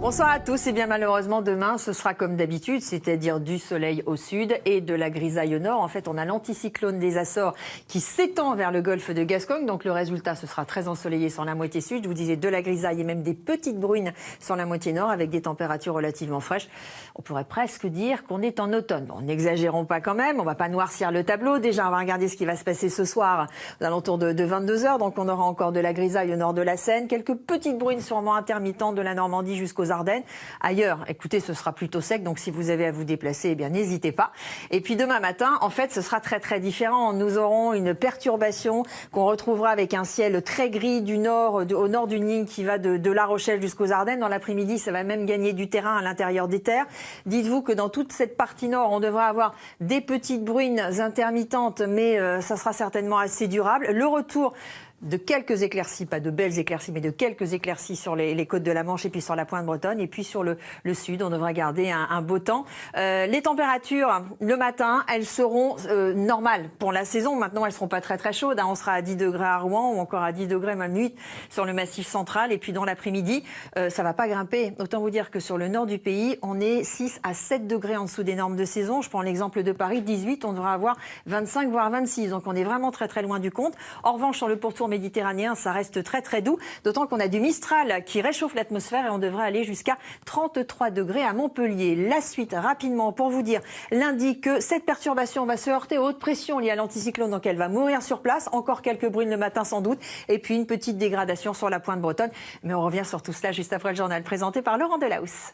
Bonsoir à tous. Et bien malheureusement demain ce sera comme d'habitude, c'est-à-dire du soleil au sud et de la grisaille au nord. En fait on a l'anticyclone des Açores qui s'étend vers le golfe de Gascogne. Donc le résultat ce sera très ensoleillé sur la moitié sud. Je vous disais de la grisaille et même des petites bruines sur la moitié nord avec des températures relativement fraîches. On pourrait presque dire qu'on est en automne. Bon, n'exagérons pas quand même, on va pas noircir le tableau. Déjà on va regarder ce qui va se passer ce soir aux alentours de 22 h. Donc on aura encore de la grisaille au nord de la Seine, quelques petites bruines sûrement intermittentes de la Normandie jusqu'aux Ardennes. Ailleurs, écoutez, ce sera plutôt sec, donc si vous avez à vous déplacer, eh bien n'hésitez pas. Et puis demain matin, en fait, ce sera très différent. Nous aurons une perturbation qu'on retrouvera avec un ciel très gris du nord, au nord d'une ligne qui va de La Rochelle jusqu'aux Ardennes. Dans l'après-midi, ça va même gagner du terrain à l'intérieur des terres. Dites-vous que dans toute cette partie nord, on devra avoir des petites bruines intermittentes, mais ça sera certainement assez durable. Le retour de quelques éclaircies, pas de belles éclaircies, mais de quelques éclaircies sur les côtes de la Manche et puis sur la pointe bretonne. Et puis sur le sud, on devra garder un beau temps. Les températures, le matin, elles seront normales pour la saison. Maintenant, elles seront pas très chaudes. On sera à 10 degrés à Rouen ou encore à 10 degrés, même 8 sur le massif central. Et puis dans l'après-midi, ça va pas grimper. Autant vous dire que sur le nord du pays, on est 6 à 7 degrés en dessous des normes de saison. Je prends l'exemple de Paris, 18, on devra avoir 25 voire 26. Donc on est vraiment très loin du compte. En revanche, sur le pourtour méditerranéen, ça reste très doux, d'autant qu'on a du Mistral qui réchauffe l'atmosphère et on devrait aller jusqu'à 33 degrés à Montpellier. La suite, rapidement, pour vous dire, lundi que cette perturbation va se heurter aux hautes pressions liées à l'anticyclone, donc elle va mourir sur place. Encore quelques bruines le matin sans doute, et puis une petite dégradation sur la pointe bretonne. Mais on revient sur tout cela juste après le journal présenté par Laurent Delahousse.